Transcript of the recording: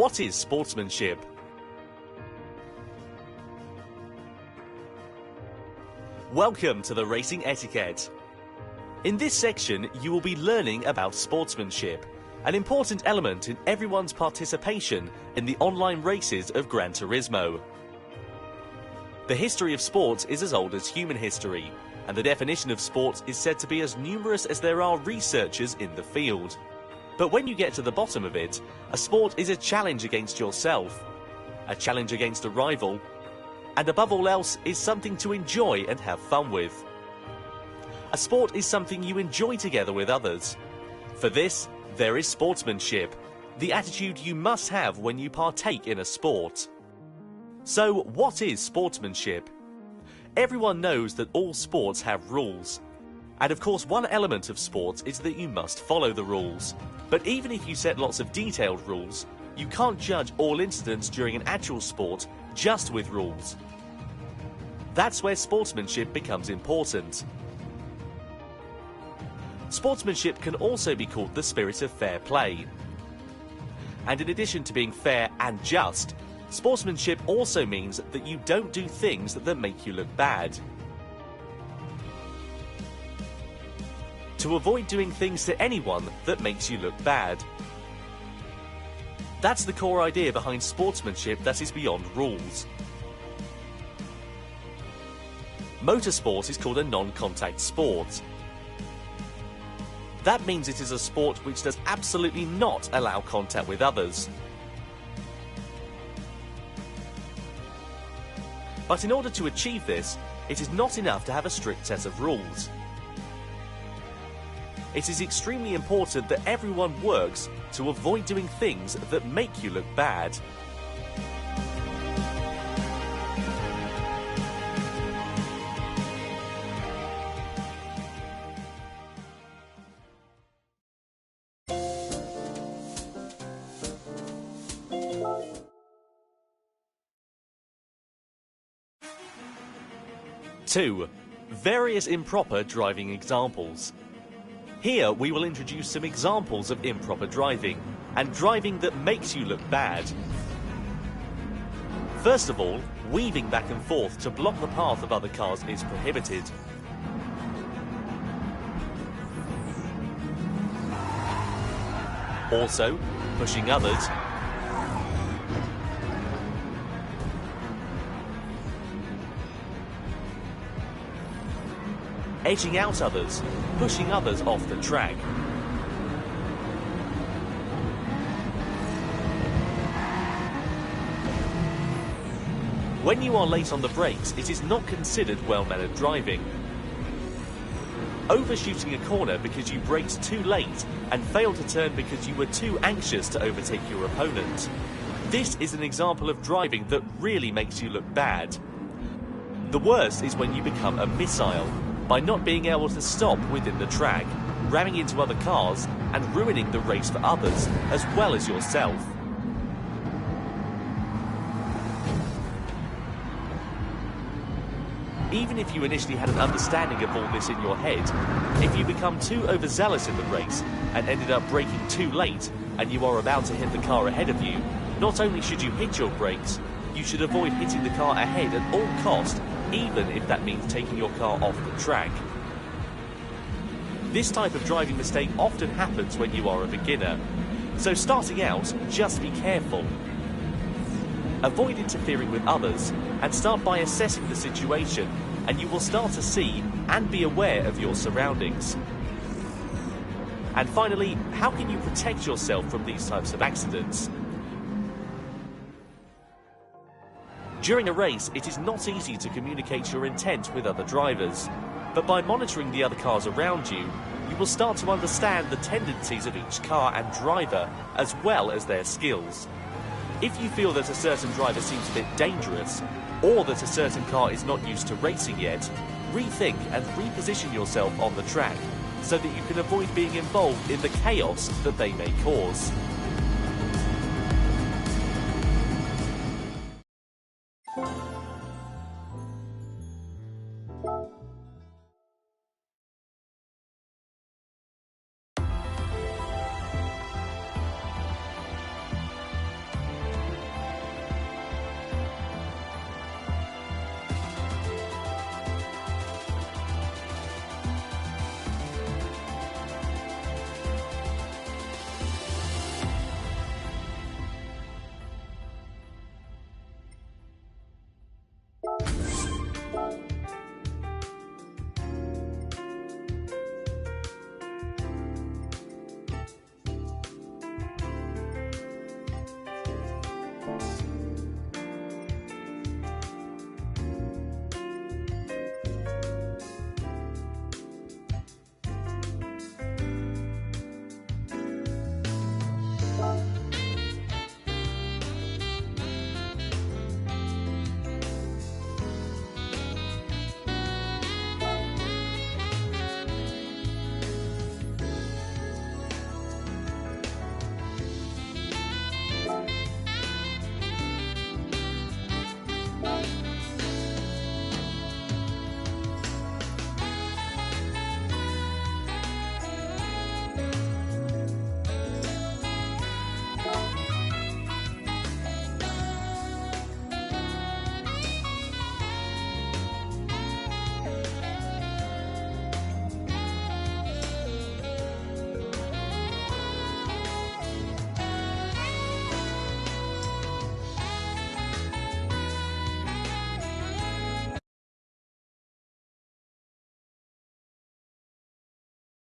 What is sportsmanship? Welcome to the Racing Etiquette. In this section, you will be learning about sportsmanship, an important element in everyone's participation in the online races of Gran Turismo. The history of sports is as old as human history, and the definition of sports is said to be as numerous as there are researchers in the field. But when you get to the bottom of it, a sport is a challenge against yourself, a challenge against a rival, and above all else is something to enjoy and have fun with. A sport is something you enjoy together with others. For this, there is sportsmanship, the attitude you must have when you partake in a sport. So, what is sportsmanship? Everyone knows that all sports have rules. And of course, one element of sports is that you must follow the rules. But even if you set lots of detailed rules, you can't judge all incidents during an actual sport just with rules. That's where sportsmanship becomes important. Sportsmanship can also be called the spirit of fair play. And in addition to being fair and just, sportsmanship also means that you don't do things that make you look bad. To avoid doing things to anyone that makes you look bad. That's the core idea behind sportsmanship that is beyond rules. Motorsport is called a non-contact sport. That means it is a sport which does absolutely not allow contact with others. But in order to achieve this, it is not enough to have a strict set of rules. It is extremely important that everyone works to avoid doing things that make you look bad. Two, various improper driving examples. Here we will introduce some examples of improper driving, and driving that makes you look bad. First of all, weaving back and forth to block the path of other cars is prohibited. Also, pushing others, edging out others, pushing others off the track. When you are late on the brakes, it is not considered well-mannered driving. Overshooting a corner because you braked too late and failed to turn because you were too anxious to overtake your opponent. This is an example of driving that really makes you look bad. The worst is when you become a missile, by not being able to stop within the track, ramming into other cars and ruining the race for others, as well as yourself. Even if you initially had an understanding of all this in your head, if you become too overzealous in the race and ended up braking too late and you are about to hit the car ahead of you, not only should you hit your brakes, you should avoid hitting the car ahead at all costs, even if that means taking your car off the track. This type of driving mistake often happens when you are a beginner, so starting out, just be careful. Avoid interfering with others and start by assessing the situation, and you will start to see and be aware of your surroundings. And finally, how can you protect yourself from these types of accidents? During a race, it is not easy to communicate your intent with other drivers, but by monitoring the other cars around you, you will start to understand the tendencies of each car and driver, as well as their skills. If you feel that a certain driver seems a bit dangerous, or that a certain car is not used to racing yet, rethink and reposition yourself on the track, so that you can avoid being involved in the chaos that they may cause.